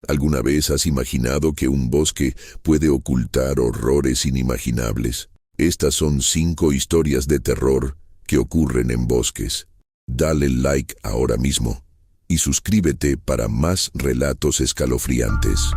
¿Alguna vez has imaginado que un bosque puede ocultar horrores inimaginables? Estas son 5 historias de terror que ocurren en bosques. Dale like ahora mismo y suscríbete para más relatos escalofriantes.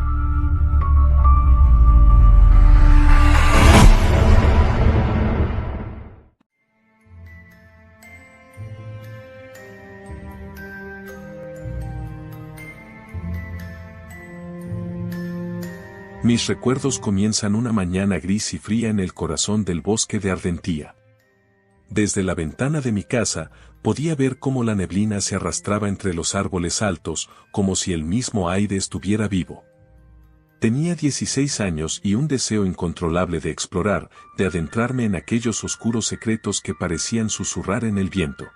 Mis recuerdos comienzan una mañana gris y fría en el corazón del bosque de Ardentía. Desde la ventana de mi casa, podía ver cómo la neblina se arrastraba entre los árboles altos, como si el mismo aire estuviera vivo. Tenía 16 años y un deseo incontrolable de explorar, de adentrarme en aquellos oscuros secretos que parecían susurrar en el viento.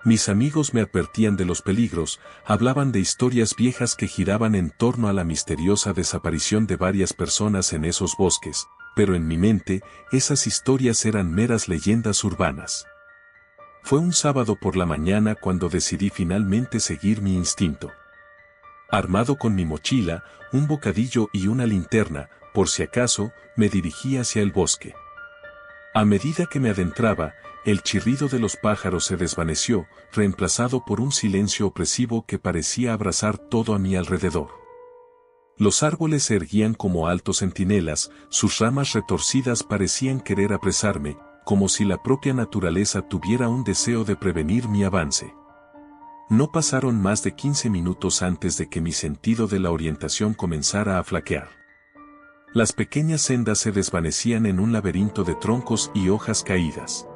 Mis amigos me advertían de los peligros, hablaban de historias viejas que giraban en torno a la misteriosa desaparición de varias personas en esos bosques, pero en mi mente, esas historias eran meras leyendas urbanas. Fue un sábado por la mañana cuando decidí finalmente seguir mi instinto. Armado con mi mochila, un bocadillo y una linterna, por si acaso, me dirigí hacia el bosque. A medida que me adentraba, el chirrido de los pájaros se desvaneció, reemplazado por un silencio opresivo que parecía abrazar todo a mi alrededor. Los árboles se erguían como altos centinelas, sus ramas retorcidas parecían querer apresarme, como si la propia naturaleza tuviera un deseo de prevenir mi avance. No pasaron más de 15 minutos antes de que mi sentido de la orientación comenzara a flaquear. Las pequeñas sendas se desvanecían en un laberinto de troncos y hojas caídas.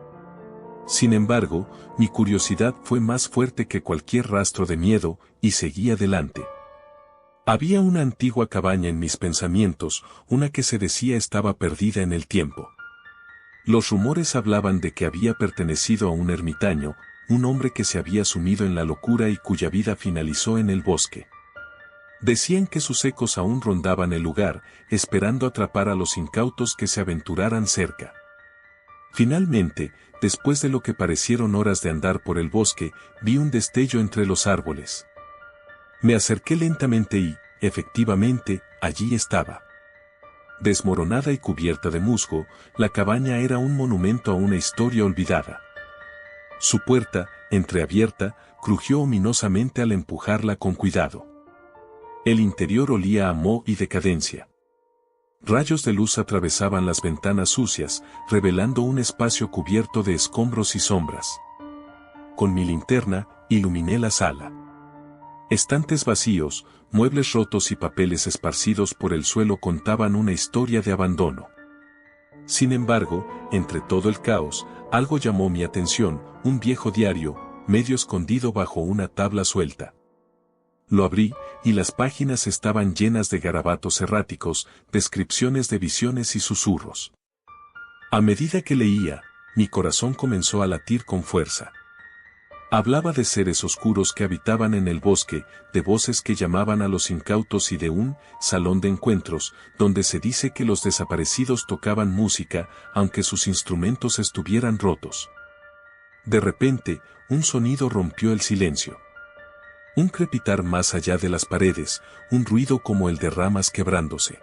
Sin embargo, mi curiosidad fue más fuerte que cualquier rastro de miedo, y seguí adelante. Había una antigua cabaña en mis pensamientos, una que se decía estaba perdida en el tiempo. Los rumores hablaban de que había pertenecido a un ermitaño, un hombre que se había sumido en la locura y cuya vida finalizó en el bosque. Decían que sus ecos aún rondaban el lugar, esperando atrapar a los incautos que se aventuraran cerca. Finalmente, después de lo que parecieron horas de andar por el bosque, vi un destello entre los árboles. Me acerqué lentamente y, efectivamente, allí estaba. Desmoronada y cubierta de musgo, la cabaña era un monumento a una historia olvidada. Su puerta, entreabierta, crujió ominosamente al empujarla con cuidado. El interior olía a moho y decadencia. Rayos de luz atravesaban las ventanas sucias, revelando un espacio cubierto de escombros y sombras. Con mi linterna, iluminé la sala. Estantes vacíos, muebles rotos y papeles esparcidos por el suelo contaban una historia de abandono. Sin embargo, entre todo el caos, algo llamó mi atención, un viejo diario, medio escondido bajo una tabla suelta. Lo abrí, y las páginas estaban llenas de garabatos erráticos, descripciones de visiones y susurros. A medida que leía, mi corazón comenzó a latir con fuerza. Hablaba de seres oscuros que habitaban en el bosque, de voces que llamaban a los incautos y de un salón de encuentros, donde se dice que los desaparecidos tocaban música, aunque sus instrumentos estuvieran rotos. De repente, un sonido rompió el silencio. Un crepitar más allá de las paredes, un ruido como el de ramas quebrándose.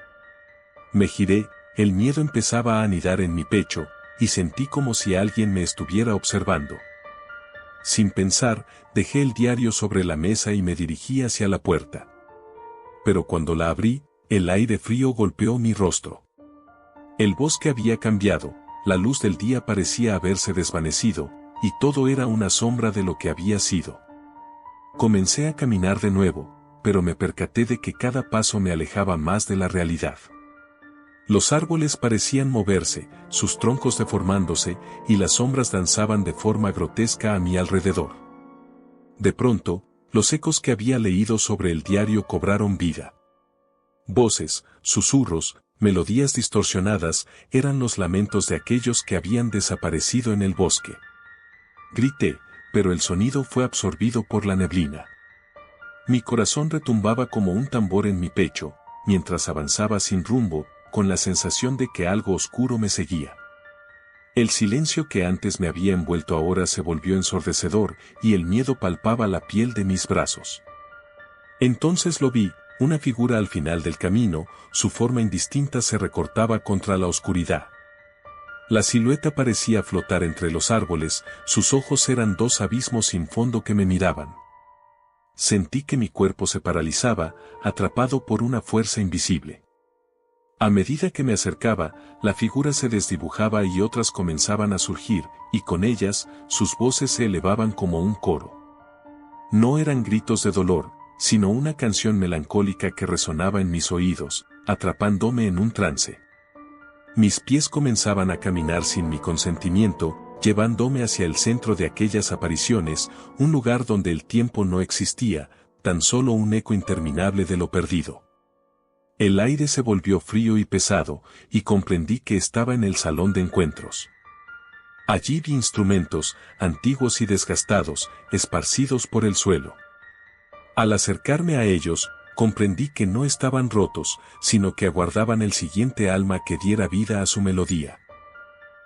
Me giré, el miedo empezaba a anidar en mi pecho, y sentí como si alguien me estuviera observando. Sin pensar, dejé el diario sobre la mesa y me dirigí hacia la puerta. Pero cuando la abrí, el aire frío golpeó mi rostro. El bosque había cambiado, la luz del día parecía haberse desvanecido, y todo era una sombra de lo que había sido. Comencé a caminar de nuevo, pero me percaté de que cada paso me alejaba más de la realidad. Los árboles parecían moverse, sus troncos deformándose, y las sombras danzaban de forma grotesca a mi alrededor. De pronto, los ecos que había leído sobre el diario cobraron vida. Voces, susurros, melodías distorsionadas, eran los lamentos de aquellos que habían desaparecido en el bosque. Grité, pero el sonido fue absorbido por la neblina. Mi corazón retumbaba como un tambor en mi pecho, mientras avanzaba sin rumbo, con la sensación de que algo oscuro me seguía. El silencio que antes me había envuelto ahora se volvió ensordecedor, y el miedo palpaba la piel de mis brazos. Entonces lo vi, una figura al final del camino, su forma indistinta se recortaba contra la oscuridad. La silueta parecía flotar entre los árboles, sus ojos eran dos abismos sin fondo que me miraban. Sentí que mi cuerpo se paralizaba, atrapado por una fuerza invisible. A medida que me acercaba, la figura se desdibujaba y otras comenzaban a surgir, y con ellas, sus voces se elevaban como un coro. No eran gritos de dolor, sino una canción melancólica que resonaba en mis oídos, atrapándome en un trance. Mis pies comenzaban a caminar sin mi consentimiento, llevándome hacia el centro de aquellas apariciones, un lugar donde el tiempo no existía, tan solo un eco interminable de lo perdido. El aire se volvió frío y pesado, y comprendí que estaba en el salón de encuentros. Allí vi instrumentos, antiguos y desgastados, esparcidos por el suelo. Al acercarme a ellos, comprendí que no estaban rotos, sino que aguardaban el siguiente alma que diera vida a su melodía.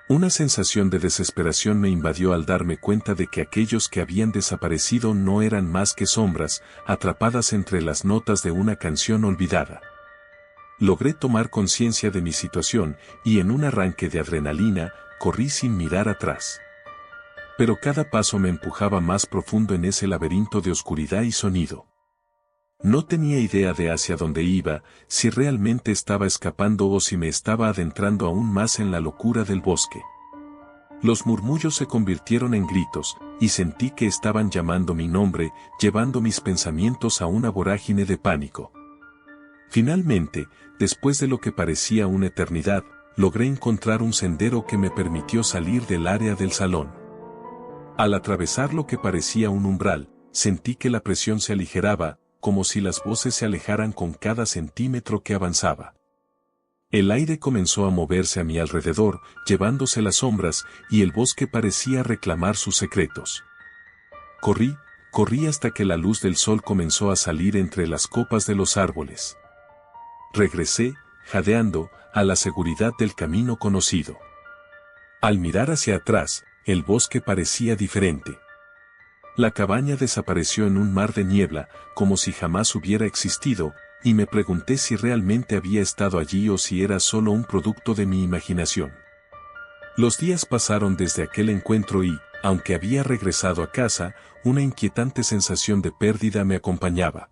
Una sensación de desesperación me invadió al darme cuenta de que aquellos que habían desaparecido no eran más que sombras, atrapadas entre las notas de una canción olvidada. Logré tomar conciencia de mi situación, y en un arranque de adrenalina, corrí sin mirar atrás. Pero cada paso me empujaba más profundo en ese laberinto de oscuridad y sonido. No tenía idea de hacia dónde iba, si realmente estaba escapando o si me estaba adentrando aún más en la locura del bosque. Los murmullos se convirtieron en gritos, y sentí que estaban llamando mi nombre, llevando mis pensamientos a una vorágine de pánico. Finalmente, después de lo que parecía una eternidad, logré encontrar un sendero que me permitió salir del área del salón. Al atravesar lo que parecía un umbral, sentí que la presión se aligeraba, como si las voces se alejaran con cada centímetro que avanzaba. El aire comenzó a moverse a mi alrededor, llevándose las sombras, y el bosque parecía reclamar sus secretos. Corrí hasta que la luz del sol comenzó a salir entre las copas de los árboles. Regresé, jadeando, a la seguridad del camino conocido. Al mirar hacia atrás, el bosque parecía diferente. La cabaña desapareció en un mar de niebla, como si jamás hubiera existido, y me pregunté si realmente había estado allí o si era solo un producto de mi imaginación. Los días pasaron desde aquel encuentro y, aunque había regresado a casa, una inquietante sensación de pérdida me acompañaba.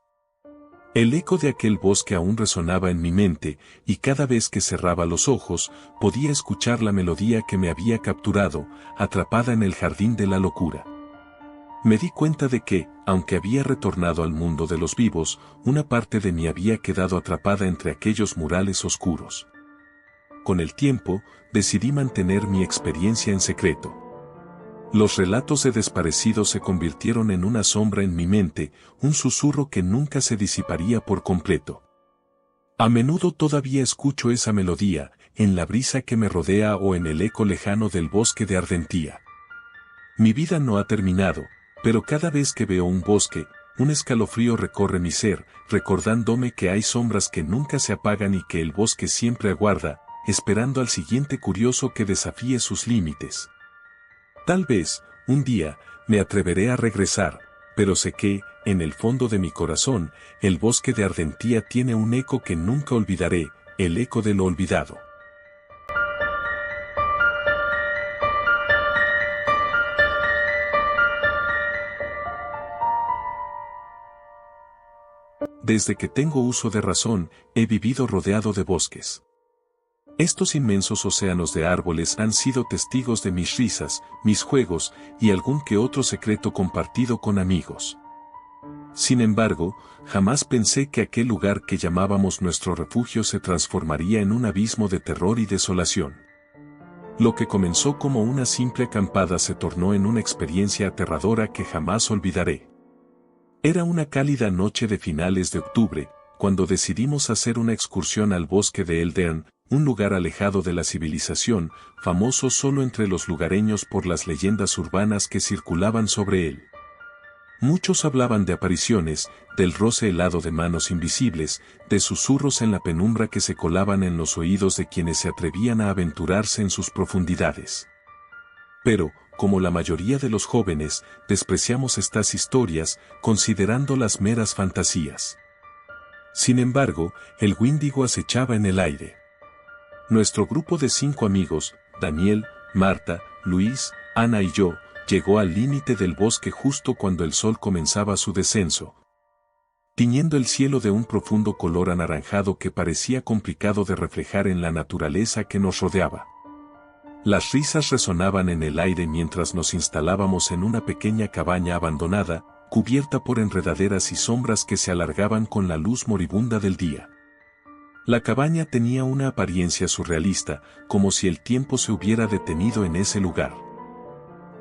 El eco de aquel bosque aún resonaba en mi mente, y cada vez que cerraba los ojos, podía escuchar la melodía que me había capturado, atrapada en el jardín de la locura. Me di cuenta de que, aunque había retornado al mundo de los vivos, una parte de mí había quedado atrapada entre aquellos murales oscuros. Con el tiempo, decidí mantener mi experiencia en secreto. Los relatos de desaparecidos se convirtieron en una sombra en mi mente, un susurro que nunca se disiparía por completo. A menudo todavía escucho esa melodía, en la brisa que me rodea o en el eco lejano del bosque de Ardentía. Mi vida no ha terminado, pero cada vez que veo un bosque, un escalofrío recorre mi ser, recordándome que hay sombras que nunca se apagan y que el bosque siempre aguarda, esperando al siguiente curioso que desafíe sus límites. Tal vez, un día, me atreveré a regresar, pero sé que, en el fondo de mi corazón, el bosque de Ardentía tiene un eco que nunca olvidaré, el eco de lo olvidado. Desde que tengo uso de razón, he vivido rodeado de bosques. Estos inmensos océanos de árboles han sido testigos de mis risas, mis juegos, y algún que otro secreto compartido con amigos. Sin embargo, jamás pensé que aquel lugar que llamábamos nuestro refugio se transformaría en un abismo de terror y desolación. Lo que comenzó como una simple acampada se tornó en una experiencia aterradora que jamás olvidaré. Era una cálida noche de finales de octubre, cuando decidimos hacer una excursión al bosque de Eldern, un lugar alejado de la civilización, famoso solo entre los lugareños por las leyendas urbanas que circulaban sobre él. Muchos hablaban de apariciones, del roce helado de manos invisibles, de susurros en la penumbra que se colaban en los oídos de quienes se atrevían a aventurarse en sus profundidades. Pero, como la mayoría de los jóvenes, despreciamos estas historias, considerándolas meras fantasías. Sin embargo, el Wendigo acechaba en el aire. Nuestro grupo de 5 amigos, Daniel, Marta, Luis, Ana y yo, llegó al límite del bosque justo cuando el sol comenzaba su descenso, tiñendo el cielo de un profundo color anaranjado que parecía complicado de reflejar en la naturaleza que nos rodeaba. Las risas resonaban en el aire mientras nos instalábamos en una pequeña cabaña abandonada, cubierta por enredaderas y sombras que se alargaban con la luz moribunda del día. La cabaña tenía una apariencia surrealista, como si el tiempo se hubiera detenido en ese lugar.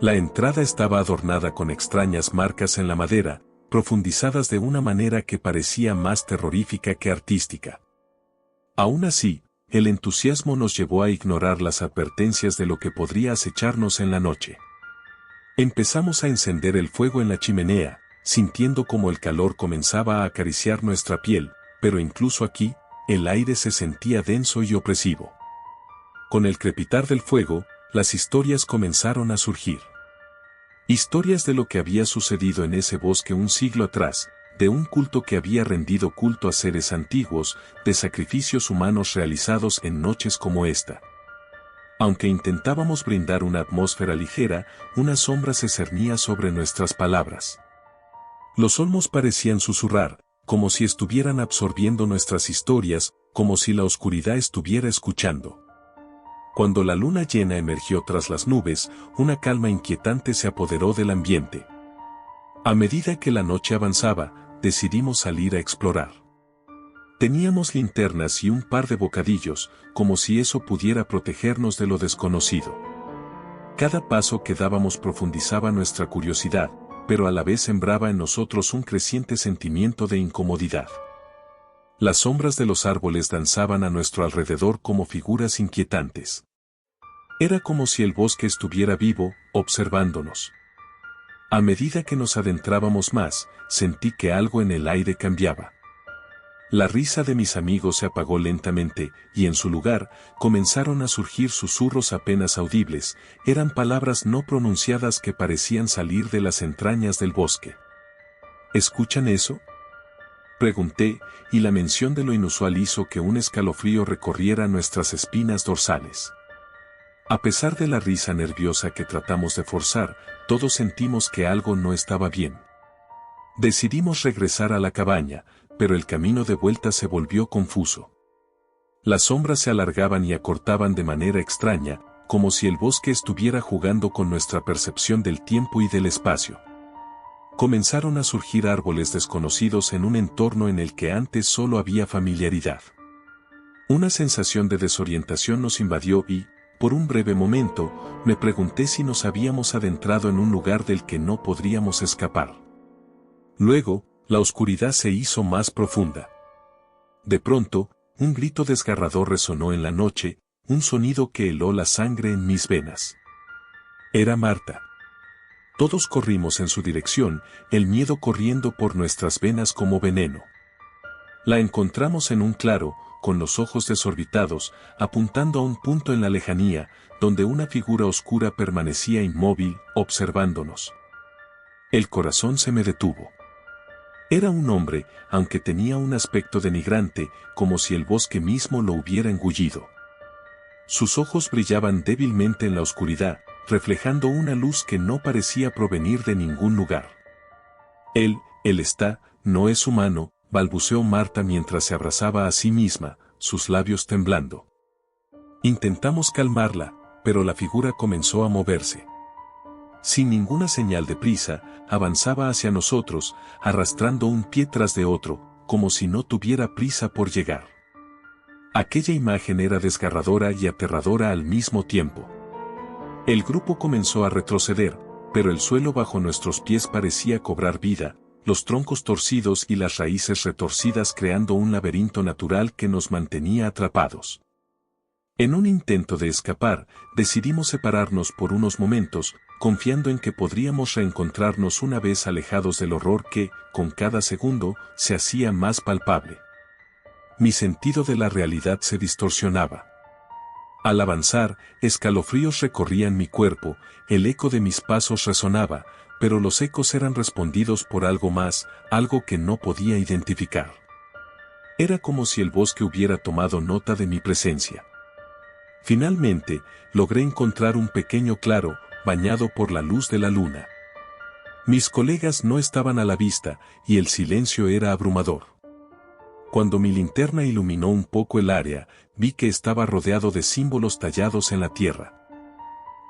La entrada estaba adornada con extrañas marcas en la madera, profundizadas de una manera que parecía más terrorífica que artística. Aún así, el entusiasmo nos llevó a ignorar las advertencias de lo que podría acecharnos en la noche. Empezamos a encender el fuego en la chimenea, sintiendo como el calor comenzaba a acariciar nuestra piel, pero incluso aquí, el aire se sentía denso y opresivo. Con el crepitar del fuego, las historias comenzaron a surgir. Historias de lo que había sucedido en ese bosque un siglo atrás, de un culto que había rendido culto a seres antiguos, de sacrificios humanos realizados en noches como esta. Aunque intentábamos brindar una atmósfera ligera, una sombra se cernía sobre nuestras palabras. Los olmos parecían susurrar, como si estuvieran absorbiendo nuestras historias, como si la oscuridad estuviera escuchando. Cuando la luna llena emergió tras las nubes, una calma inquietante se apoderó del ambiente. A medida que la noche avanzaba, decidimos salir a explorar. Teníamos linternas y un par de bocadillos, como si eso pudiera protegernos de lo desconocido. Cada paso que dábamos profundizaba nuestra curiosidad, pero a la vez sembraba en nosotros un creciente sentimiento de incomodidad. Las sombras de los árboles danzaban a nuestro alrededor como figuras inquietantes. Era como si el bosque estuviera vivo, observándonos. A medida que nos adentrábamos más, sentí que algo en el aire cambiaba. La risa de mis amigos se apagó lentamente, y en su lugar, comenzaron a surgir susurros apenas audibles, eran palabras no pronunciadas que parecían salir de las entrañas del bosque. ¿Escuchan eso?, pregunté, y la mención de lo inusual hizo que un escalofrío recorriera nuestras espinas dorsales. A pesar de la risa nerviosa que tratamos de forzar, todos sentimos que algo no estaba bien. Decidimos regresar a la cabaña, pero el camino de vuelta se volvió confuso. Las sombras se alargaban y acortaban de manera extraña, como si el bosque estuviera jugando con nuestra percepción del tiempo y del espacio. Comenzaron a surgir árboles desconocidos en un entorno en el que antes solo había familiaridad. Una sensación de desorientación nos invadió y, por un breve momento, me pregunté si nos habíamos adentrado en un lugar del que no podríamos escapar. Luego, la oscuridad se hizo más profunda. De pronto, un grito desgarrador resonó en la noche, un sonido que heló la sangre en mis venas. Era Marta. Todos corrimos en su dirección, el miedo corriendo por nuestras venas como veneno. La encontramos en un claro, con los ojos desorbitados, apuntando a un punto en la lejanía, donde una figura oscura permanecía inmóvil, observándonos. El corazón se me detuvo. Era un hombre, aunque tenía un aspecto denigrante, como si el bosque mismo lo hubiera engullido. Sus ojos brillaban débilmente en la oscuridad, reflejando una luz que no parecía provenir de ningún lugar. Él no es humano, balbuceó Marta mientras se abrazaba a sí misma, sus labios temblando. Intentamos calmarla, pero la figura comenzó a moverse. Sin ninguna señal de prisa, avanzaba hacia nosotros, arrastrando un pie tras de otro, como si no tuviera prisa por llegar. Aquella imagen era desgarradora y aterradora al mismo tiempo. El grupo comenzó a retroceder, pero el suelo bajo nuestros pies parecía cobrar vida, los troncos torcidos y las raíces retorcidas creando un laberinto natural que nos mantenía atrapados. En un intento de escapar, decidimos separarnos por unos momentos, confiando en que podríamos reencontrarnos una vez alejados del horror que, con cada segundo, se hacía más palpable. Mi sentido de la realidad se distorsionaba. Al avanzar, escalofríos recorrían mi cuerpo, el eco de mis pasos resonaba, pero los ecos eran respondidos por algo más, algo que no podía identificar. Era como si el bosque hubiera tomado nota de mi presencia. Finalmente, logré encontrar un pequeño claro, bañado por la luz de la luna. Mis colegas no estaban a la vista, y el silencio era abrumador. Cuando mi linterna iluminó un poco el área, vi que estaba rodeado de símbolos tallados en la tierra.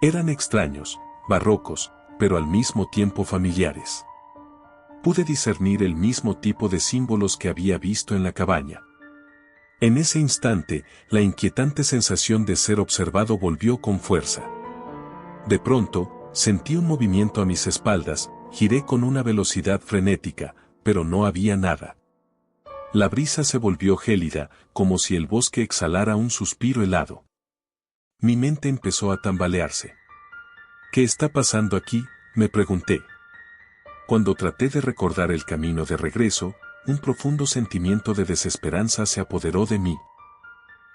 Eran extraños, barrocos, pero al mismo tiempo familiares. Pude discernir el mismo tipo de símbolos que había visto en la cabaña. En ese instante, la inquietante sensación de ser observado volvió con fuerza. De pronto, sentí un movimiento a mis espaldas, giré con una velocidad frenética, pero no había nada. La brisa se volvió gélida, como si el bosque exhalara un suspiro helado. Mi mente empezó a tambalearse. ¿Qué está pasando aquí?, me pregunté. Cuando traté de recordar el camino de regreso, un profundo sentimiento de desesperanza se apoderó de mí.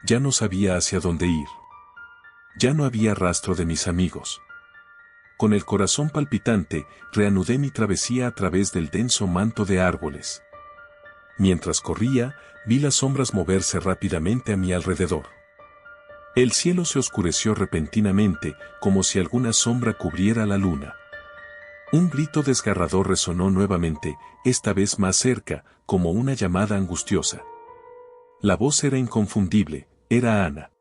Ya no sabía hacia dónde ir. Ya no había rastro de mis amigos. Con el corazón palpitante, reanudé mi travesía a través del denso manto de árboles. Mientras corría, vi las sombras moverse rápidamente a mi alrededor. El cielo se oscureció repentinamente, como si alguna sombra cubriera la luna. Un grito desgarrador resonó nuevamente, esta vez más cerca, como una llamada angustiosa. La voz era inconfundible, era Ana.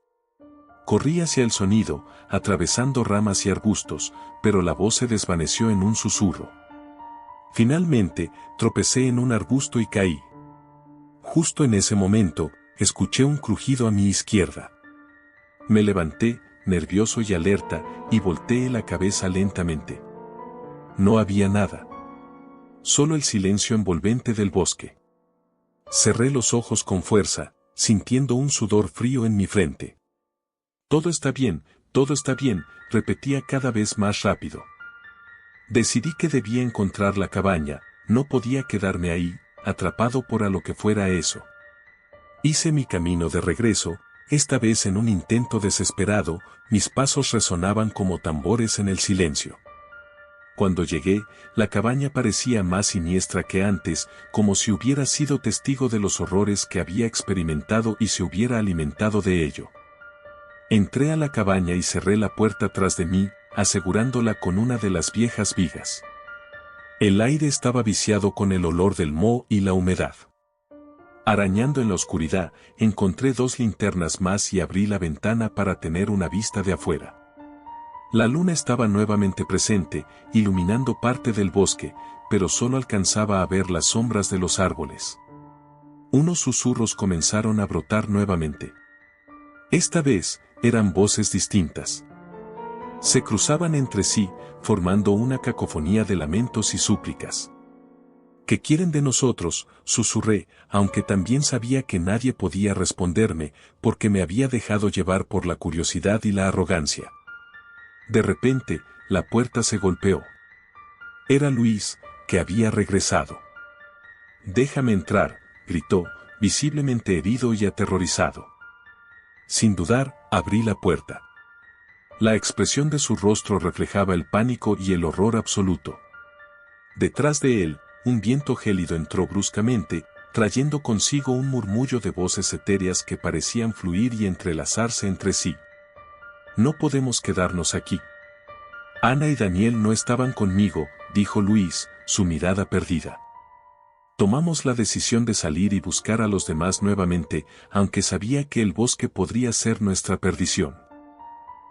Corrí hacia el sonido, atravesando ramas y arbustos, pero la voz se desvaneció en un susurro. Finalmente, tropecé en un arbusto y caí. Justo en ese momento, escuché un crujido a mi izquierda. Me levanté, nervioso y alerta, y volteé la cabeza lentamente. No había nada. Solo el silencio envolvente del bosque. Cerré los ojos con fuerza, sintiendo un sudor frío en mi frente. Todo está bien, repetía cada vez más rápido. Decidí que debía encontrar la cabaña, no podía quedarme ahí, atrapado por a lo que fuera eso. Hice mi camino de regreso, esta vez en un intento desesperado, mis pasos resonaban como tambores en el silencio. Cuando llegué, la cabaña parecía más siniestra que antes, como si hubiera sido testigo de los horrores que había experimentado y se hubiera alimentado de ello. Entré a la cabaña y cerré la puerta tras de mí, asegurándola con una de las viejas vigas. El aire estaba viciado con el olor del moho y la humedad. Arañando en la oscuridad, encontré 2 linternas más y abrí la ventana para tener una vista de afuera. La luna estaba nuevamente presente, iluminando parte del bosque, pero solo alcanzaba a ver las sombras de los árboles. Unos susurros comenzaron a brotar nuevamente. Esta vez, eran voces distintas. Se cruzaban entre sí, formando una cacofonía de lamentos y súplicas. ¿Qué quieren de nosotros?, susurré, aunque también sabía que nadie podía responderme, porque me había dejado llevar por la curiosidad y la arrogancia. De repente, la puerta se golpeó. Era Luis, que había regresado. «Déjame entrar», gritó, visiblemente herido y aterrorizado. Sin dudar, abrí la puerta. La expresión de su rostro reflejaba el pánico y el horror absoluto. Detrás de él, un viento gélido entró bruscamente, trayendo consigo un murmullo de voces etéreas que parecían fluir y entrelazarse entre sí. «No podemos quedarnos aquí. Ana y Daniel no estaban conmigo», dijo Luis, su mirada perdida. Tomamos la decisión de salir y buscar a los demás nuevamente, aunque sabía que el bosque podría ser nuestra perdición.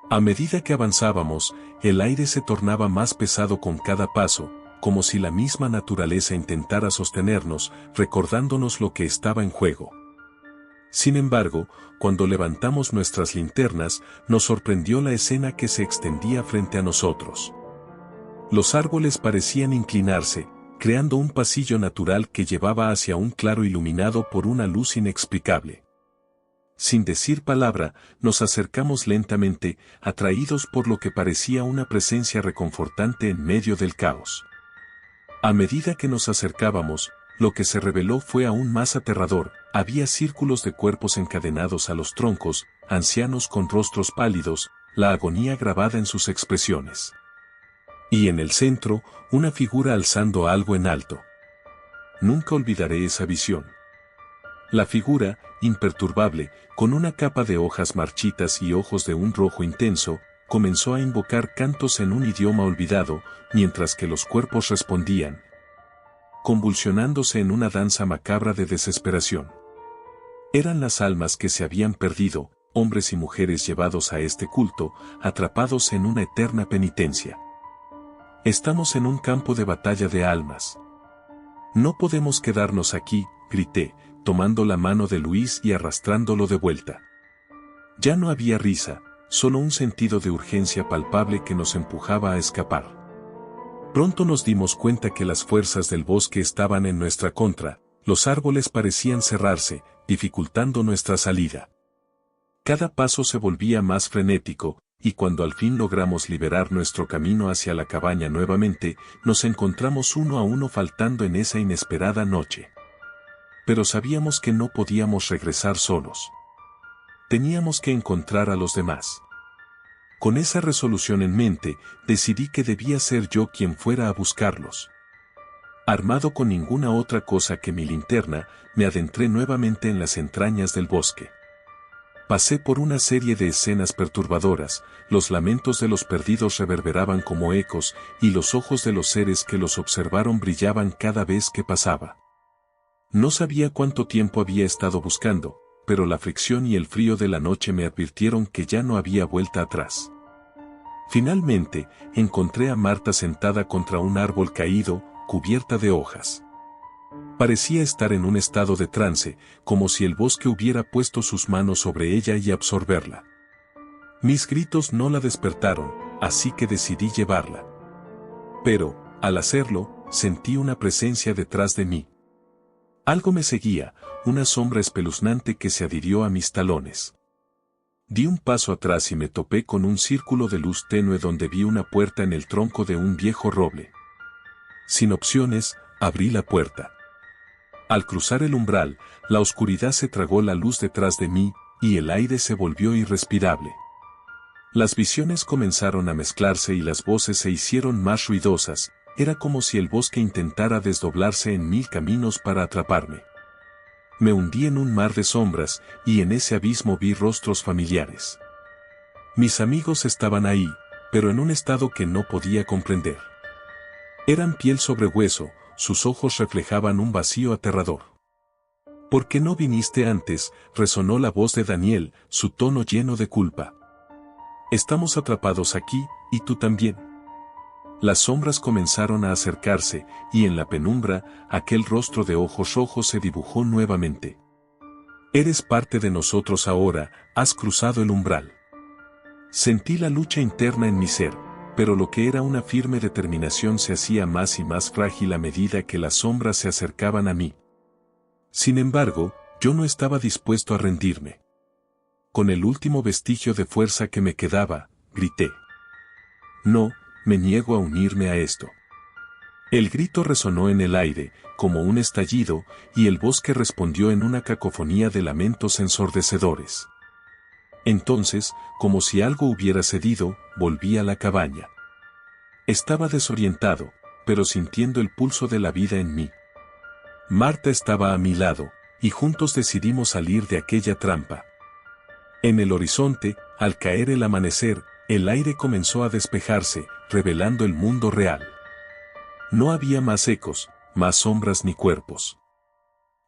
A medida que avanzábamos, el aire se tornaba más pesado con cada paso, como si la misma naturaleza intentara sostenernos, recordándonos lo que estaba en juego. Sin embargo, cuando levantamos nuestras linternas, nos sorprendió la escena que se extendía frente a nosotros. Los árboles parecían inclinarse, creando un pasillo natural que llevaba hacia un claro iluminado por una luz inexplicable. Sin decir palabra, nos acercamos lentamente, atraídos por lo que parecía una presencia reconfortante en medio del caos. A medida que nos acercábamos, lo que se reveló fue aún más aterrador. Había círculos de cuerpos encadenados a los troncos, ancianos con rostros pálidos, la agonía grabada en sus expresiones. Y en el centro, una figura alzando algo en alto. Nunca olvidaré esa visión. La figura, imperturbable, con una capa de hojas marchitas y ojos de un rojo intenso, comenzó a invocar cantos en un idioma olvidado, mientras que los cuerpos respondían, convulsionándose en una danza macabra de desesperación. Eran las almas que se habían perdido, hombres y mujeres llevados a este culto, atrapados en una eterna penitencia. Estamos en un campo de batalla de almas. No podemos quedarnos aquí, grité, tomando la mano de Luis y arrastrándolo de vuelta. Ya no había risa, solo un sentido de urgencia palpable que nos empujaba a escapar. Pronto nos dimos cuenta que las fuerzas del bosque estaban en nuestra contra, los árboles parecían cerrarse, dificultando nuestra salida. Cada paso se volvía más frenético, y cuando al fin logramos liberar nuestro camino hacia la cabaña nuevamente, nos encontramos uno a uno faltando en esa inesperada noche. Pero sabíamos que no podíamos regresar solos. Teníamos que encontrar a los demás. Con esa resolución en mente, decidí que debía ser yo quien fuera a buscarlos. Armado con ninguna otra cosa que mi linterna, me adentré nuevamente en las entrañas del bosque. Pasé por una serie de escenas perturbadoras, los lamentos de los perdidos reverberaban como ecos, y los ojos de los seres que los observaron brillaban cada vez que pasaba. No sabía cuánto tiempo había estado buscando, pero la fricción y el frío de la noche me advirtieron que ya no había vuelta atrás. Finalmente, encontré a Marta sentada contra un árbol caído, cubierta de hojas. Parecía estar en un estado de trance, como si el bosque hubiera puesto sus manos sobre ella y absorberla. Mis gritos no la despertaron, así que decidí llevarla. Pero, al hacerlo, sentí una presencia detrás de mí. Algo me seguía, una sombra espeluznante que se adhirió a mis talones. Di un paso atrás y me topé con un círculo de luz tenue donde vi una puerta en el tronco de un viejo roble. Sin opciones, abrí la puerta. Al cruzar el umbral, la oscuridad se tragó la luz detrás de mí, y el aire se volvió irrespirable. Las visiones comenzaron a mezclarse y las voces se hicieron más ruidosas, era como si el bosque intentara desdoblarse en 1000 caminos para atraparme. Me hundí en un mar de sombras, y en ese abismo vi rostros familiares. Mis amigos estaban ahí, pero en un estado que no podía comprender. Eran piel sobre hueso, sus ojos reflejaban un vacío aterrador. ¿Por qué no viniste antes?, resonó la voz de Daniel, su tono lleno de culpa. Estamos atrapados aquí, y tú también. Las sombras comenzaron a acercarse, y en la penumbra, aquel rostro de ojos rojos se dibujó nuevamente. Eres parte de nosotros ahora, has cruzado el umbral. Sentí la lucha interna en mi ser, pero lo que era una firme determinación se hacía más y más frágil a medida que las sombras se acercaban a mí. Sin embargo, yo no estaba dispuesto a rendirme. Con el último vestigio de fuerza que me quedaba, grité. No, me niego a unirme a esto. El grito resonó en el aire, como un estallido, y el bosque respondió en una cacofonía de lamentos ensordecedores. Entonces, como si algo hubiera cedido, volví a la cabaña. Estaba desorientado, pero sintiendo el pulso de la vida en mí. Marta estaba a mi lado, y juntos decidimos salir de aquella trampa. En el horizonte, al caer el amanecer, el aire comenzó a despejarse, revelando el mundo real. No había más ecos, más sombras ni cuerpos.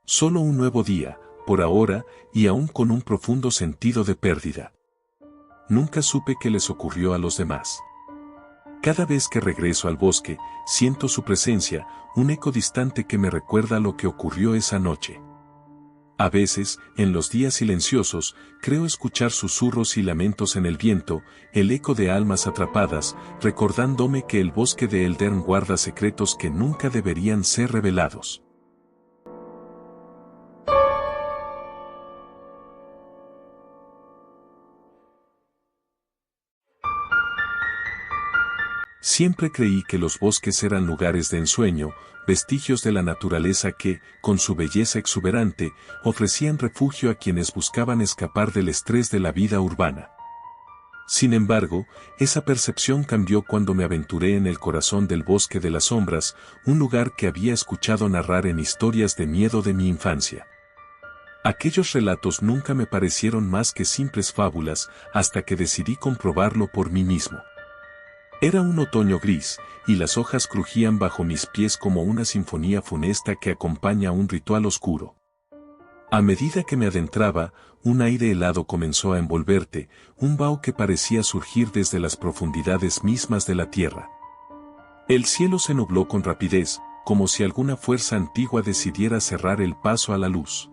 Solo un nuevo día, por ahora, y aún con un profundo sentido de pérdida. Nunca supe qué les ocurrió a los demás. Cada vez que regreso al bosque, siento su presencia, un eco distante que me recuerda lo que ocurrió esa noche. A veces, en los días silenciosos, creo escuchar susurros y lamentos en el viento, el eco de almas atrapadas, recordándome que el bosque de Eldern guarda secretos que nunca deberían ser revelados. Siempre creí que los bosques eran lugares de ensueño, vestigios de la naturaleza que, con su belleza exuberante, ofrecían refugio a quienes buscaban escapar del estrés de la vida urbana. Sin embargo, esa percepción cambió cuando me aventuré en el corazón del bosque de las sombras, un lugar que había escuchado narrar en historias de miedo de mi infancia. Aquellos relatos nunca me parecieron más que simples fábulas hasta que decidí comprobarlo por mí mismo. Era un otoño gris, y las hojas crujían bajo mis pies como una sinfonía funesta que acompaña un ritual oscuro. A medida que me adentraba, un aire helado comenzó a envolverte, un vaho que parecía surgir desde las profundidades mismas de la tierra. El cielo se nubló con rapidez, como si alguna fuerza antigua decidiera cerrar el paso a la luz.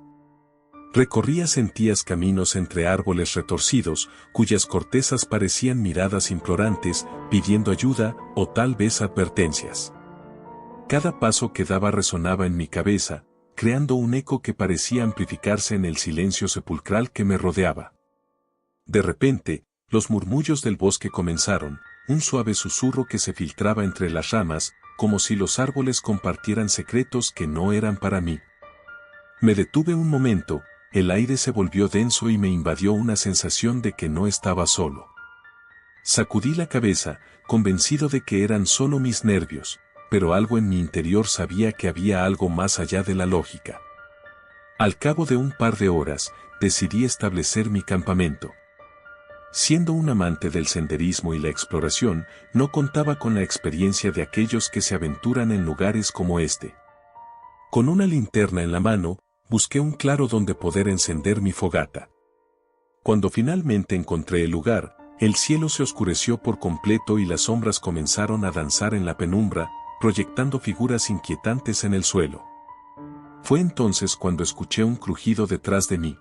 Recorría sentías caminos entre árboles retorcidos, cuyas cortezas parecían miradas implorantes, pidiendo ayuda o tal vez advertencias. Cada paso que daba resonaba en mi cabeza, creando un eco que parecía amplificarse en el silencio sepulcral que me rodeaba. De repente, los murmullos del bosque comenzaron, un suave susurro que se filtraba entre las ramas, como si los árboles compartieran secretos que no eran para mí. Me detuve un momento. El aire se volvió denso y me invadió una sensación de que no estaba solo. Sacudí la cabeza, convencido de que eran solo mis nervios, pero algo en mi interior sabía que había algo más allá de la lógica. Al cabo de un par de horas, decidí establecer mi campamento. Siendo un amante del senderismo y la exploración, no contaba con la experiencia de aquellos que se aventuran en lugares como este. Con una linterna en la mano, busqué un claro donde poder encender mi fogata. Cuando finalmente encontré el lugar, el cielo se oscureció por completo y las sombras comenzaron a danzar en la penumbra, proyectando figuras inquietantes en el suelo. Fue entonces cuando escuché un crujido detrás de mí.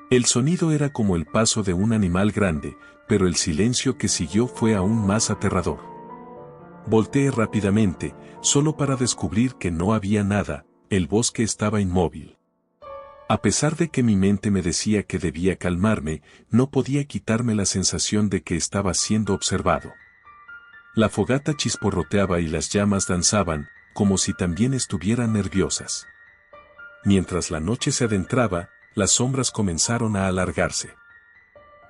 El sonido era como el paso de un animal grande, pero el silencio que siguió fue aún más aterrador. Volteé rápidamente, solo para descubrir que no había nada. El bosque estaba inmóvil. A pesar de que mi mente me decía que debía calmarme, no podía quitarme la sensación de que estaba siendo observado. La fogata chisporroteaba y las llamas danzaban, como si también estuvieran nerviosas. Mientras la noche se adentraba, las sombras comenzaron a alargarse.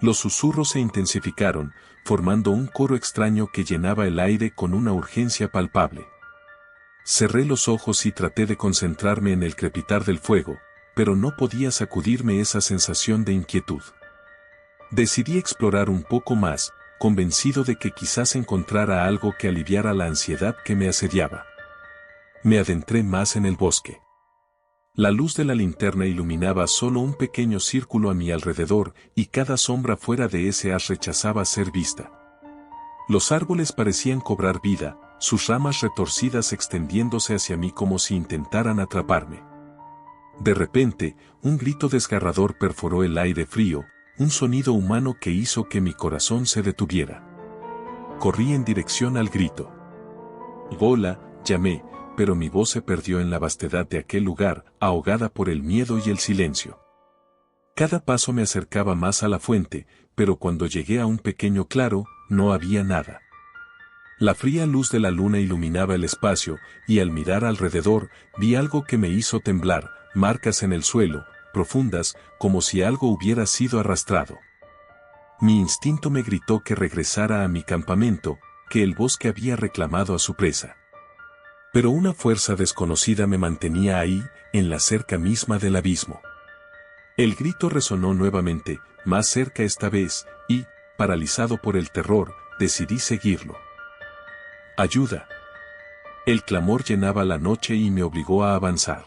Los susurros se intensificaron, formando un coro extraño que llenaba el aire con una urgencia palpable. Cerré los ojos y traté de concentrarme en el crepitar del fuego, pero no podía sacudirme esa sensación de inquietud. Decidí explorar un poco más, convencido de que quizás encontrara algo que aliviara la ansiedad que me asediaba. Me adentré más en el bosque. La luz de la linterna iluminaba solo un pequeño círculo a mi alrededor y cada sombra fuera de ese haz rechazaba ser vista. Los árboles parecían cobrar vida, sus ramas retorcidas extendiéndose hacia mí como si intentaran atraparme. De repente, un grito desgarrador perforó el aire frío, un sonido humano que hizo que mi corazón se detuviera. Corrí en dirección al grito. Hola, llamé, pero mi voz se perdió en la vastedad de aquel lugar, ahogada por el miedo y el silencio. Cada paso me acercaba más a la fuente, pero cuando llegué a un pequeño claro, no había nada. La fría luz de la luna iluminaba el espacio, y al mirar alrededor, vi algo que me hizo temblar, marcas en el suelo, profundas, como si algo hubiera sido arrastrado. Mi instinto me gritó que regresara a mi campamento, que el bosque había reclamado a su presa. Pero una fuerza desconocida me mantenía ahí, en la cerca misma del abismo. El grito resonó nuevamente, más cerca esta vez, y, paralizado por el terror, decidí seguirlo. ¡Ayuda! El clamor llenaba la noche y me obligó a avanzar.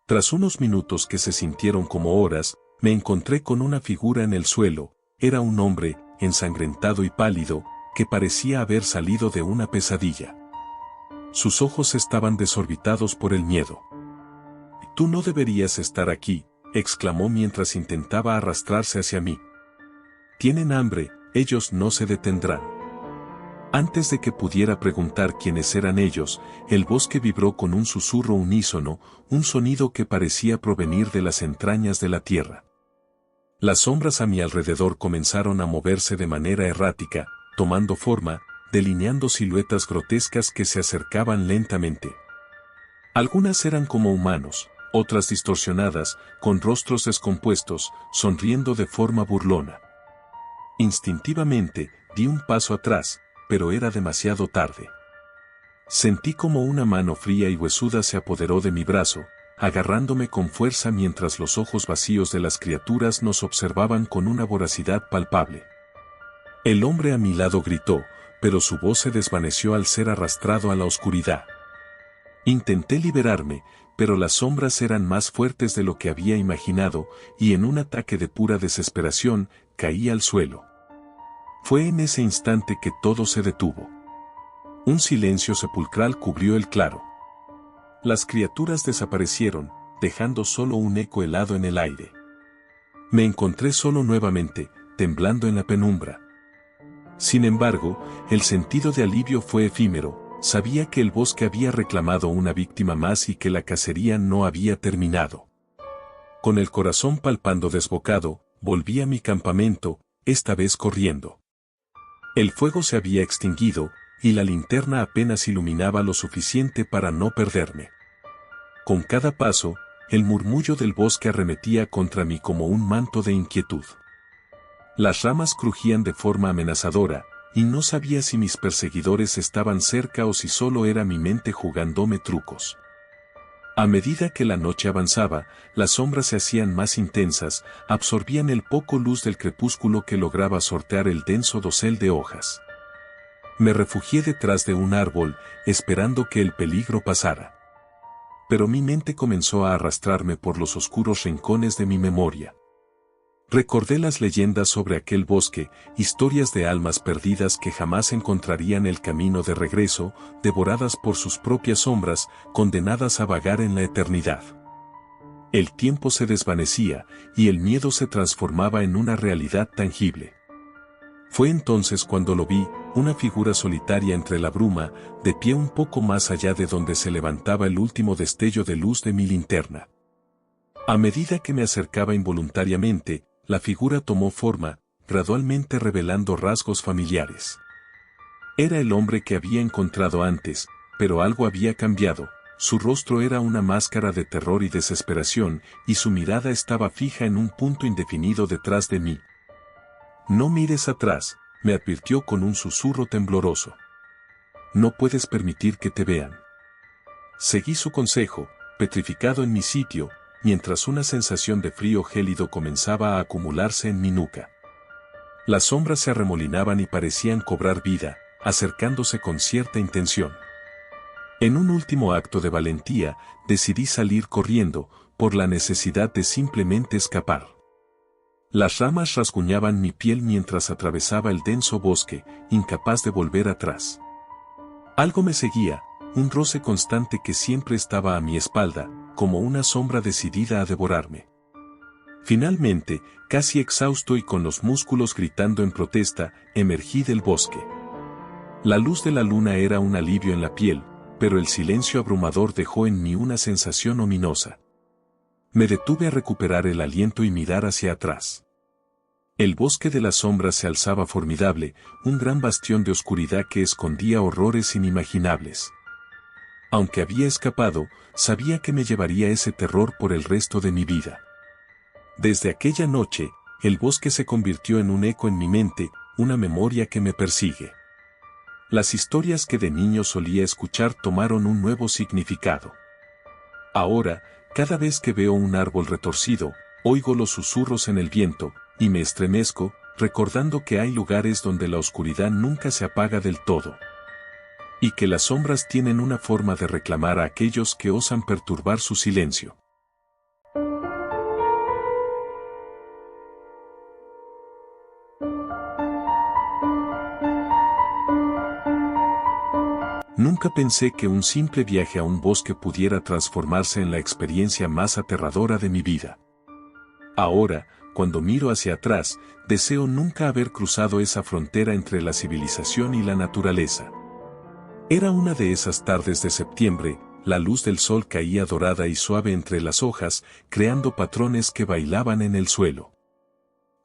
Tras unos minutos que se sintieron como horas, me encontré con una figura en el suelo. Era un hombre, ensangrentado y pálido, que parecía haber salido de una pesadilla. Sus ojos estaban desorbitados por el miedo. «Tú no deberías estar aquí», exclamó mientras intentaba arrastrarse hacia mí. «Tienen hambre, ellos no se detendrán». Antes de que pudiera preguntar quiénes eran ellos, el bosque vibró con un susurro unísono, un sonido que parecía provenir de las entrañas de la tierra. Las sombras a mi alrededor comenzaron a moverse de manera errática, tomando forma, delineando siluetas grotescas que se acercaban lentamente. Algunas eran como humanos, otras distorsionadas, con rostros descompuestos, sonriendo de forma burlona. Instintivamente, di un paso atrás, pero era demasiado tarde. Sentí como una mano fría y huesuda se apoderó de mi brazo, agarrándome con fuerza mientras los ojos vacíos de las criaturas nos observaban con una voracidad palpable. El hombre a mi lado gritó, pero su voz se desvaneció al ser arrastrado a la oscuridad. Intenté liberarme, pero las sombras eran más fuertes de lo que había imaginado, y en un ataque de pura desesperación, caí al suelo. Fue en ese instante que todo se detuvo. Un silencio sepulcral cubrió el claro. Las criaturas desaparecieron, dejando solo un eco helado en el aire. Me encontré solo nuevamente, temblando en la penumbra. Sin embargo, el sentido de alivio fue efímero. Sabía que el bosque había reclamado una víctima más y que la cacería no había terminado. Con el corazón palpando desbocado, volví a mi campamento, esta vez corriendo. El fuego se había extinguido, y la linterna apenas iluminaba lo suficiente para no perderme. Con cada paso, el murmullo del bosque arremetía contra mí como un manto de inquietud. Las ramas crujían de forma amenazadora, y no sabía si mis perseguidores estaban cerca o si solo era mi mente jugándome trucos. A medida que la noche avanzaba, las sombras se hacían más intensas, absorbían el poco luz del crepúsculo que lograba sortear el denso dosel de hojas. Me refugié detrás de un árbol, esperando que el peligro pasara. Pero mi mente comenzó a arrastrarme por los oscuros rincones de mi memoria. Recordé las leyendas sobre aquel bosque, historias de almas perdidas que jamás encontrarían el camino de regreso, devoradas por sus propias sombras, condenadas a vagar en la eternidad. El tiempo se desvanecía, y el miedo se transformaba en una realidad tangible. Fue entonces cuando lo vi, una figura solitaria entre la bruma, de pie un poco más allá de donde se levantaba el último destello de luz de mi linterna. A medida que me acercaba involuntariamente, la figura tomó forma, gradualmente revelando rasgos familiares. Era el hombre que había encontrado antes, pero algo había cambiado. Su rostro era una máscara de terror y desesperación, y su mirada estaba fija en un punto indefinido detrás de mí. «No mires atrás», me advirtió con un susurro tembloroso. «No puedes permitir que te vean». Seguí su consejo, petrificado en mi sitio, mientras una sensación de frío gélido comenzaba a acumularse en mi nuca. Las sombras se arremolinaban y parecían cobrar vida, acercándose con cierta intención. En un último acto de valentía, decidí salir corriendo, por la necesidad de simplemente escapar. Las ramas rasguñaban mi piel mientras atravesaba el denso bosque, incapaz de volver atrás. Algo me seguía, un roce constante que siempre estaba a mi espalda, como una sombra decidida a devorarme. Finalmente, casi exhausto y con los músculos gritando en protesta, emergí del bosque. La luz de la luna era un alivio en la piel, pero el silencio abrumador dejó en mí una sensación ominosa. Me detuve a recuperar el aliento y mirar hacia atrás. El bosque de las sombras se alzaba formidable, un gran bastión de oscuridad que escondía horrores inimaginables. Aunque había escapado, sabía que me llevaría ese terror por el resto de mi vida. Desde aquella noche, el bosque se convirtió en un eco en mi mente, una memoria que me persigue. Las historias que de niño solía escuchar tomaron un nuevo significado. Ahora, cada vez que veo un árbol retorcido, oigo los susurros en el viento, y me estremezco, recordando que hay lugares donde la oscuridad nunca se apaga del todo. Y que las sombras tienen una forma de reclamar a aquellos que osan perturbar su silencio. Nunca pensé que un simple viaje a un bosque pudiera transformarse en la experiencia más aterradora de mi vida. Ahora, cuando miro hacia atrás, deseo nunca haber cruzado esa frontera entre la civilización y la naturaleza. Era una de esas tardes de septiembre, la luz del sol caía dorada y suave entre las hojas, creando patrones que bailaban en el suelo.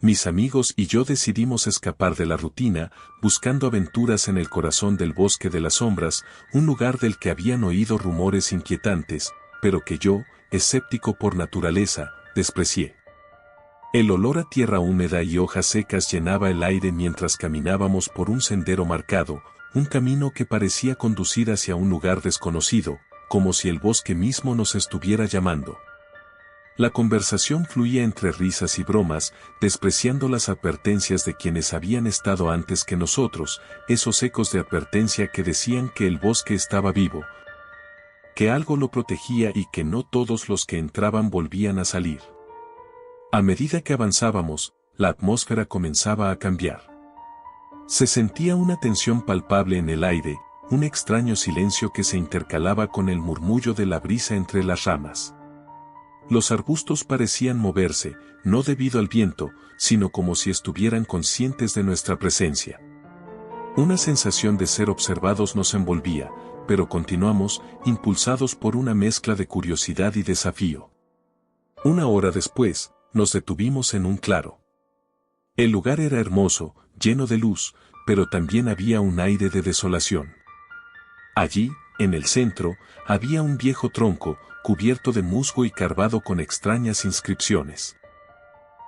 Mis amigos y yo decidimos escapar de la rutina, buscando aventuras en el corazón del bosque de las sombras, un lugar del que habían oído rumores inquietantes, pero que yo, escéptico por naturaleza, desprecié. El olor a tierra húmeda y hojas secas llenaba el aire mientras caminábamos por un sendero marcado, un camino que parecía conducir hacia un lugar desconocido, como si el bosque mismo nos estuviera llamando. La conversación fluía entre risas y bromas, despreciando las advertencias de quienes habían estado antes que nosotros, esos ecos de advertencia que decían que el bosque estaba vivo, que algo lo protegía y que no todos los que entraban volvían a salir. A medida que avanzábamos, la atmósfera comenzaba a cambiar. Se sentía una tensión palpable en el aire, un extraño silencio que se intercalaba con el murmullo de la brisa entre las ramas. Los arbustos parecían moverse, no debido al viento, sino como si estuvieran conscientes de nuestra presencia. Una sensación de ser observados nos envolvía, pero continuamos, impulsados por una mezcla de curiosidad y desafío. Una hora después, nos detuvimos en un claro. El lugar era hermoso, lleno de luz, pero también había un aire de desolación. Allí, en el centro, había un viejo tronco, cubierto de musgo y carvado con extrañas inscripciones.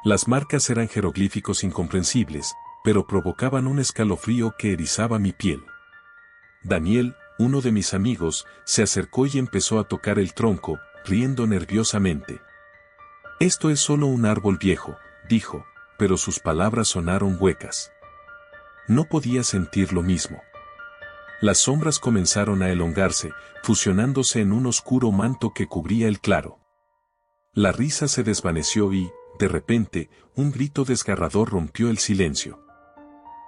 Las marcas eran jeroglíficos incomprensibles, pero provocaban un escalofrío que erizaba mi piel. Daniel, uno de mis amigos, se acercó y empezó a tocar el tronco, riendo nerviosamente. «Esto es solo un árbol viejo», dijo, pero sus palabras sonaron huecas. No podía sentir lo mismo. Las sombras comenzaron a elongarse, fusionándose en un oscuro manto que cubría el claro. La risa se desvaneció y, de repente, un grito desgarrador rompió el silencio.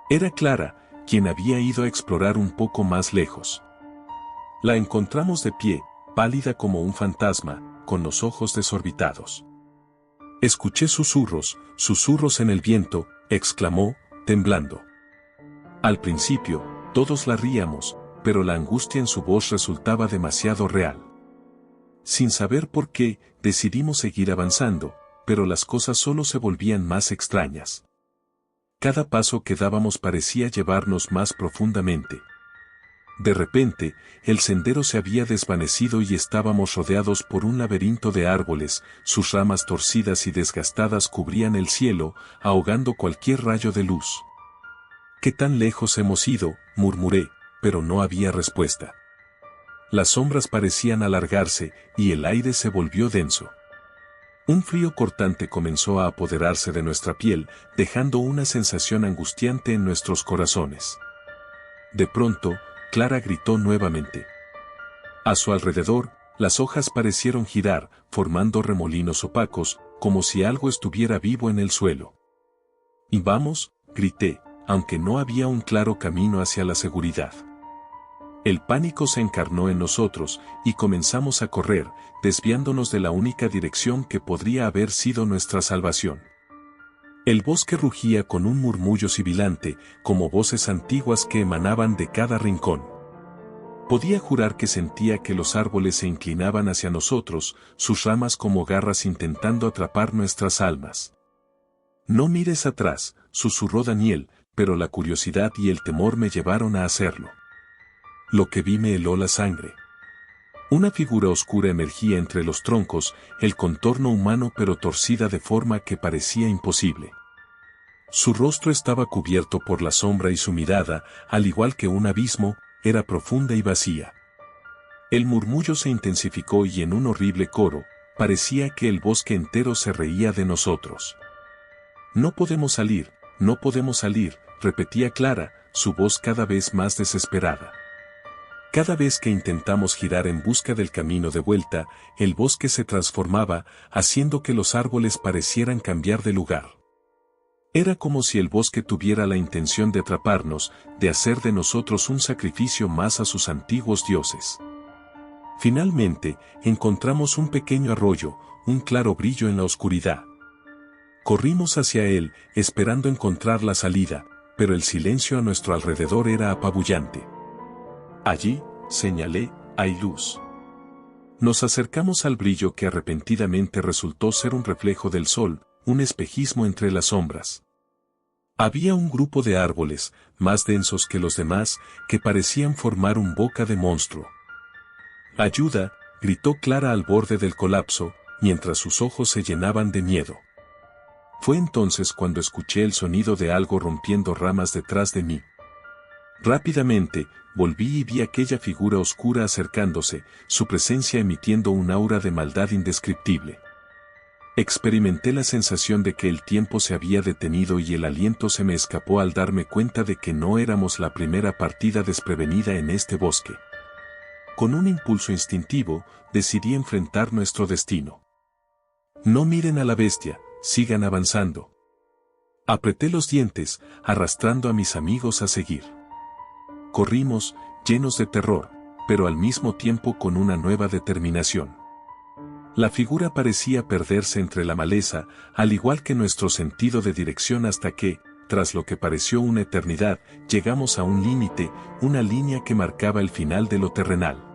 Era Clara, quien había ido a explorar un poco más lejos. La encontramos de pie, pálida como un fantasma, con los ojos desorbitados. «Escuché susurros en el viento», exclamó, temblando. Al principio, todos la ríamos, pero la angustia en su voz resultaba demasiado real. Sin saber por qué, decidimos seguir avanzando, pero las cosas solo se volvían más extrañas. Cada paso que dábamos parecía llevarnos más profundamente. De repente, el sendero se había desvanecido y estábamos rodeados por un laberinto de árboles, sus ramas torcidas y desgastadas cubrían el cielo, ahogando cualquier rayo de luz. «¿Qué tan lejos hemos ido?», murmuré, pero no había respuesta. Las sombras parecían alargarse, y el aire se volvió denso. Un frío cortante comenzó a apoderarse de nuestra piel, dejando una sensación angustiante en nuestros corazones. De pronto, Clara gritó nuevamente. A su alrededor, las hojas parecieron girar, formando remolinos opacos, como si algo estuviera vivo en el suelo. «Y vamos», grité, aunque no había un claro camino hacia la seguridad. El pánico se encarnó en nosotros, y comenzamos a correr, desviándonos de la única dirección que podría haber sido nuestra salvación. El bosque rugía con un murmullo sibilante, como voces antiguas que emanaban de cada rincón. Podía jurar que sentía que los árboles se inclinaban hacia nosotros, sus ramas como garras intentando atrapar nuestras almas. «No mires atrás», susurró Daniel, pero la curiosidad y el temor me llevaron a hacerlo. Lo que vi me heló la sangre. Una figura oscura emergía entre los troncos, el contorno humano pero torcida de forma que parecía imposible. Su rostro estaba cubierto por la sombra y su mirada, al igual que un abismo, era profunda y vacía. El murmullo se intensificó y en un horrible coro, parecía que el bosque entero se reía de nosotros. «No podemos salir», repetía Clara, su voz cada vez más desesperada. Cada vez que intentamos girar en busca del camino de vuelta, el bosque se transformaba, haciendo que los árboles parecieran cambiar de lugar. Era como si el bosque tuviera la intención de atraparnos, de hacer de nosotros un sacrificio más a sus antiguos dioses. Finalmente, encontramos un pequeño arroyo, un claro brillo en la oscuridad. Corrimos hacia él, esperando encontrar la salida, pero el silencio a nuestro alrededor era apabullante. «Allí», señalé, «hay luz». Nos acercamos al brillo que arrepentidamente resultó ser un reflejo del sol, un espejismo entre las sombras. Había un grupo de árboles, más densos que los demás, que parecían formar un boca de monstruo. «Ayuda», gritó Clara al borde del colapso, mientras sus ojos se llenaban de miedo. Fue entonces cuando escuché el sonido de algo rompiendo ramas detrás de mí. Rápidamente, volví y vi aquella figura oscura acercándose, su presencia emitiendo un aura de maldad indescriptible. Experimenté la sensación de que el tiempo se había detenido y el aliento se me escapó al darme cuenta de que no éramos la primera partida desprevenida en este bosque. Con un impulso instintivo, decidí enfrentar nuestro destino. No miren a la bestia, sigan avanzando. Apreté los dientes, arrastrando a mis amigos a seguir. Corrimos, llenos de terror, pero al mismo tiempo con una nueva determinación. La figura parecía perderse entre la maleza, al igual que nuestro sentido de dirección hasta que, tras lo que pareció una eternidad, llegamos a un límite, una línea que marcaba el final de lo terrenal.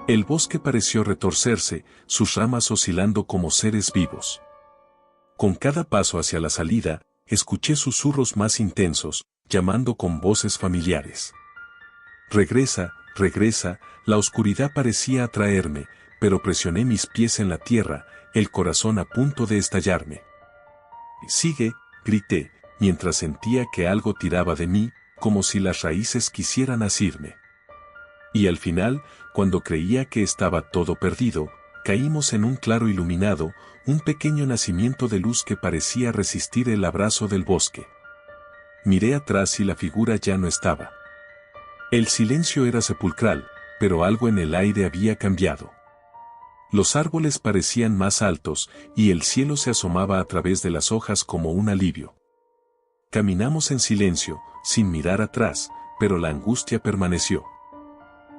El bosque pareció retorcerse, sus ramas oscilando como seres vivos. Con cada paso hacia la salida, escuché susurros más intensos, llamando con voces familiares. Regresa, regresa, la oscuridad parecía atraerme, pero presioné mis pies en la tierra, el corazón a punto de estallarme. Sigue, grité, mientras sentía que algo tiraba de mí, como si las raíces quisieran asirme. Y al final, cuando creía que estaba todo perdido, caímos en un claro iluminado, un pequeño nacimiento de luz que parecía resistir el abrazo del bosque. Miré atrás y la figura ya no estaba. El silencio era sepulcral, pero algo en el aire había cambiado. Los árboles parecían más altos, y el cielo se asomaba a través de las hojas como un alivio. Caminamos en silencio, sin mirar atrás, pero la angustia permaneció.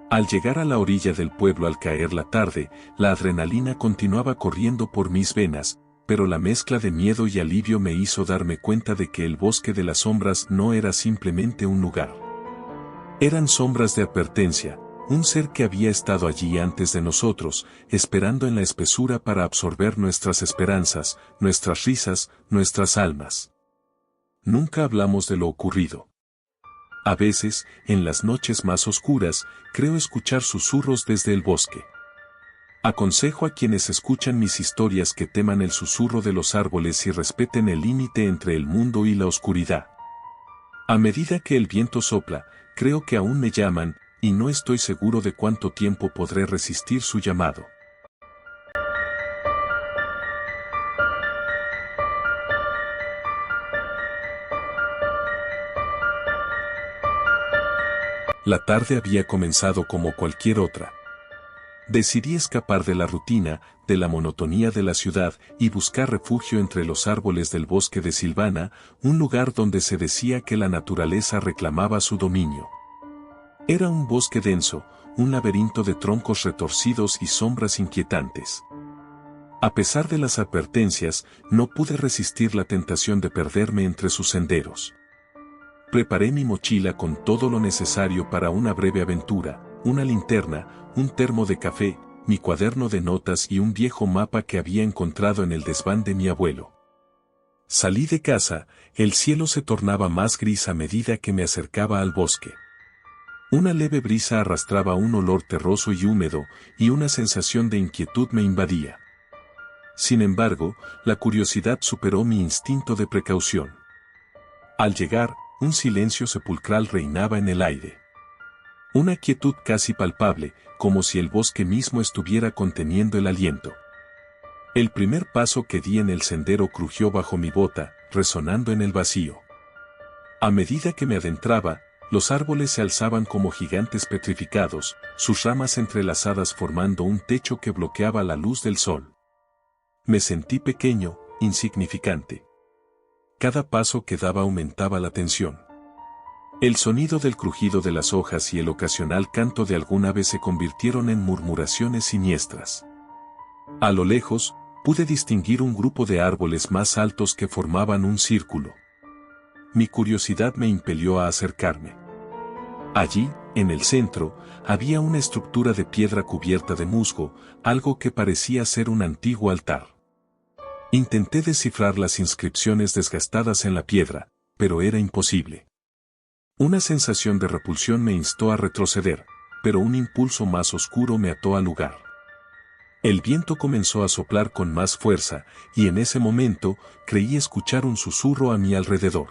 Al llegar a la orilla del pueblo al caer la tarde, la adrenalina continuaba corriendo por mis venas, pero la mezcla de miedo y alivio me hizo darme cuenta de que el bosque de las sombras no era simplemente un lugar. Eran sombras de advertencia, un ser que había estado allí antes de nosotros, esperando en la espesura para absorber nuestras esperanzas, nuestras risas, nuestras almas. Nunca hablamos de lo ocurrido. A veces, en las noches más oscuras, creo escuchar susurros desde el bosque. Aconsejo a quienes escuchan mis historias que teman el susurro de los árboles y respeten el límite entre el mundo y la oscuridad. A medida que el viento sopla, creo que aún me llaman, y no estoy seguro de cuánto tiempo podré resistir su llamado. La tarde había comenzado como cualquier otra. Decidí escapar de la rutina, de la monotonía de la ciudad y buscar refugio entre los árboles del bosque de Silvana, un lugar donde se decía que la naturaleza reclamaba su dominio. Era un bosque denso, un laberinto de troncos retorcidos y sombras inquietantes. A pesar de las advertencias, no pude resistir la tentación de perderme entre sus senderos. Preparé mi mochila con todo lo necesario para una breve aventura, una linterna, un termo de café, mi cuaderno de notas y un viejo mapa que había encontrado en el desván de mi abuelo. Salí de casa, el cielo se tornaba más gris a medida que me acercaba al bosque. Una leve brisa arrastraba un olor terroso y húmedo, y una sensación de inquietud me invadía. Sin embargo, la curiosidad superó mi instinto de precaución. Al llegar, un silencio sepulcral reinaba en el aire. Una quietud casi palpable, como si el bosque mismo estuviera conteniendo el aliento. El primer paso que di en el sendero crujió bajo mi bota, resonando en el vacío. A medida que me adentraba, los árboles se alzaban como gigantes petrificados, sus ramas entrelazadas formando un techo que bloqueaba la luz del sol. Me sentí pequeño, insignificante. Cada paso que daba aumentaba la tensión. El sonido del crujido de las hojas y el ocasional canto de algún ave se convirtieron en murmuraciones siniestras. A lo lejos, pude distinguir un grupo de árboles más altos que formaban un círculo. Mi curiosidad me impelió a acercarme. Allí, en el centro, había una estructura de piedra cubierta de musgo, algo que parecía ser un antiguo altar. Intenté descifrar las inscripciones desgastadas en la piedra, pero era imposible. Una sensación de repulsión me instó a retroceder, pero un impulso más oscuro me ató al lugar. El viento comenzó a soplar con más fuerza, y en ese momento creí escuchar un susurro a mi alrededor.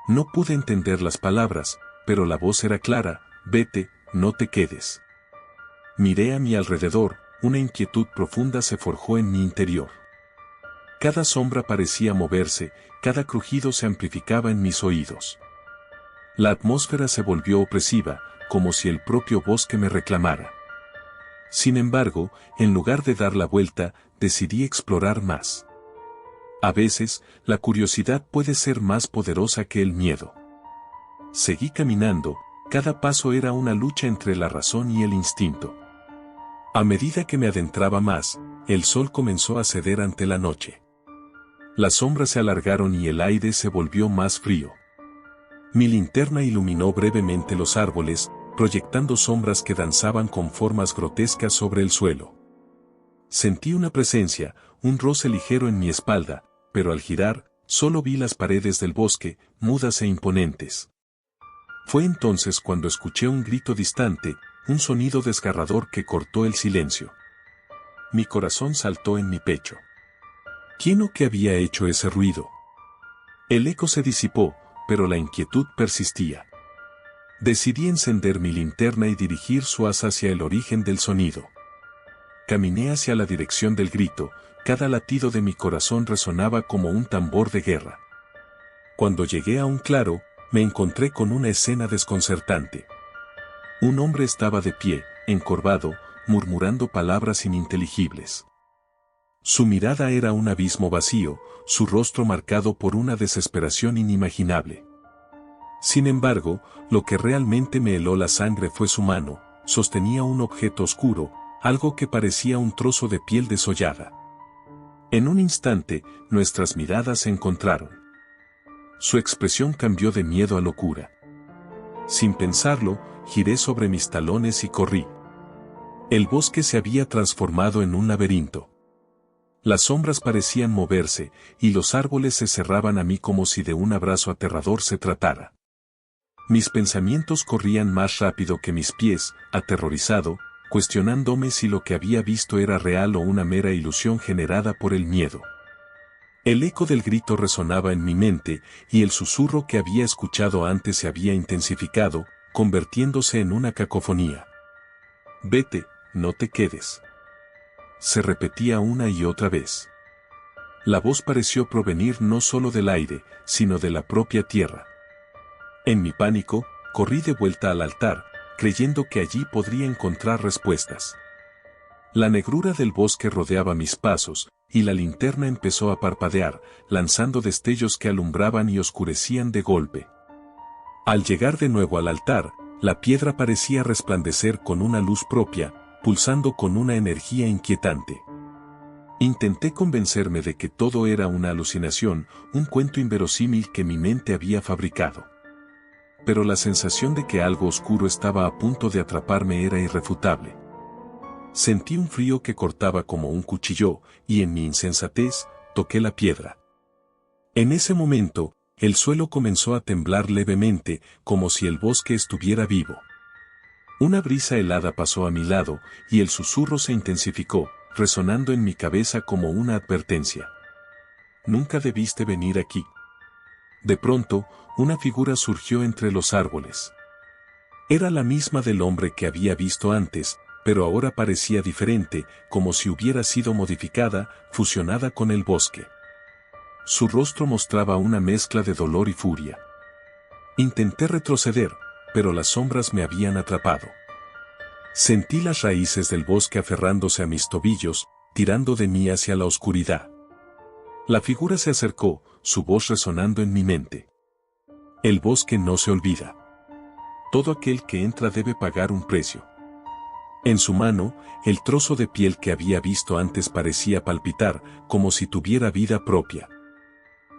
No pude entender las palabras, pero la voz era clara: vete, no te quedes. Miré a mi alrededor, una inquietud profunda se forjó en mi interior. Cada sombra parecía moverse, cada crujido se amplificaba en mis oídos. La atmósfera se volvió opresiva, como si el propio bosque me reclamara. Sin embargo, en lugar de dar la vuelta, decidí explorar más. A veces, la curiosidad puede ser más poderosa que el miedo. Seguí caminando, cada paso era una lucha entre la razón y el instinto. A medida que me adentraba más, el sol comenzó a ceder ante la noche. Las sombras se alargaron y el aire se volvió más frío. Mi linterna iluminó brevemente los árboles, proyectando sombras que danzaban con formas grotescas sobre el suelo. Sentí una presencia, un roce ligero en mi espalda, pero al girar, solo vi las paredes del bosque, mudas e imponentes. Fue entonces cuando escuché un grito distante, un sonido desgarrador que cortó el silencio. Mi corazón saltó en mi pecho. ¿Quién o qué había hecho ese ruido? El eco se disipó, pero la inquietud persistía. Decidí encender mi linterna y dirigir su haz hacia el origen del sonido. Caminé hacia la dirección del grito, cada latido de mi corazón resonaba como un tambor de guerra. Cuando llegué a un claro, me encontré con una escena desconcertante. Un hombre estaba de pie, encorvado, murmurando palabras ininteligibles. Su mirada era un abismo vacío, su rostro marcado por una desesperación inimaginable. Sin embargo, lo que realmente me heló la sangre fue su mano, sostenía un objeto oscuro, algo que parecía un trozo de piel desollada. En un instante, nuestras miradas se encontraron. Su expresión cambió de miedo a locura. Sin pensarlo, giré sobre mis talones y corrí. El bosque se había transformado en un laberinto. Las sombras parecían moverse, y los árboles se cerraban a mí como si de un abrazo aterrador se tratara. Mis pensamientos corrían más rápido que mis pies, aterrorizado, cuestionándome si lo que había visto era real o una mera ilusión generada por el miedo. El eco del grito resonaba en mi mente, y el susurro que había escuchado antes se había intensificado, convirtiéndose en una cacofonía. Vete, no te quedes. Se repetía una y otra vez. La voz pareció provenir no solo del aire, sino de la propia tierra. En mi pánico, corrí de vuelta al altar, creyendo que allí podría encontrar respuestas. La negrura del bosque rodeaba mis pasos, y la linterna empezó a parpadear, lanzando destellos que alumbraban y oscurecían de golpe. Al llegar de nuevo al altar, la piedra parecía resplandecer con una luz propia, pulsando con una energía inquietante. Intenté convencerme de que todo era una alucinación, un cuento inverosímil que mi mente había fabricado. Pero la sensación de que algo oscuro estaba a punto de atraparme era irrefutable. Sentí un frío que cortaba como un cuchillo, y en mi insensatez, toqué la piedra. En ese momento, el suelo comenzó a temblar levemente, como si el bosque estuviera vivo. Una brisa helada pasó a mi lado, y el susurro se intensificó, resonando en mi cabeza como una advertencia. Nunca debiste venir aquí. De pronto, una figura surgió entre los árboles. Era la misma del hombre que había visto antes, pero ahora parecía diferente, como si hubiera sido modificada, fusionada con el bosque. Su rostro mostraba una mezcla de dolor y furia. Intenté retroceder, pero las sombras me habían atrapado. Sentí las raíces del bosque aferrándose a mis tobillos, tirando de mí hacia la oscuridad. La figura se acercó, su voz resonando en mi mente. El bosque no se olvida. Todo aquel que entra debe pagar un precio. En su mano, el trozo de piel que había visto antes parecía palpitar, como si tuviera vida propia.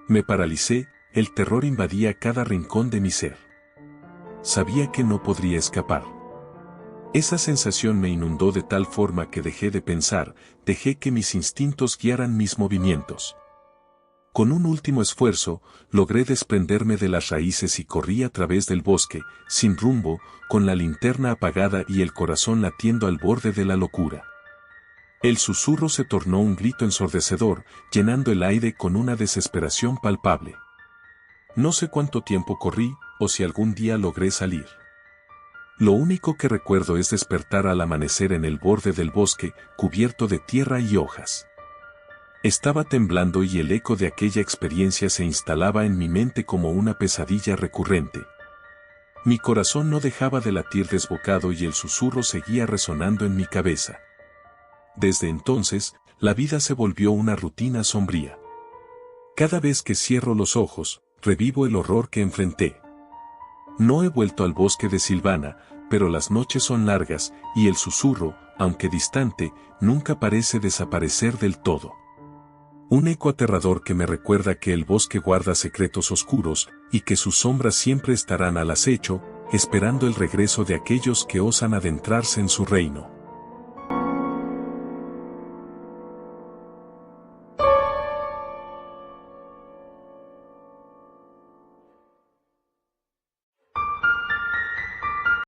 Me paralicé, el terror invadía cada rincón de mi ser. Sabía que no podría escapar. Esa sensación me inundó de tal forma que dejé de pensar, dejé que mis instintos guiaran mis movimientos. Con un último esfuerzo, logré desprenderme de las raíces y corrí a través del bosque, sin rumbo, con la linterna apagada y el corazón latiendo al borde de la locura. El susurro se tornó un grito ensordecedor, llenando el aire con una desesperación palpable. No sé cuánto tiempo corrí, o si algún día logré salir. Lo único que recuerdo es despertar al amanecer en el borde del bosque, cubierto de tierra y hojas. Estaba temblando y el eco de aquella experiencia se instalaba en mi mente como una pesadilla recurrente. Mi corazón no dejaba de latir desbocado y el susurro seguía resonando en mi cabeza. Desde entonces, la vida se volvió una rutina sombría. Cada vez que cierro los ojos, revivo el horror que enfrenté. No he vuelto al bosque de Silvana, pero las noches son largas, y el susurro, aunque distante, nunca parece desaparecer del todo. Un eco aterrador que me recuerda que el bosque guarda secretos oscuros, y que sus sombras siempre estarán al acecho, esperando el regreso de aquellos que osan adentrarse en su reino.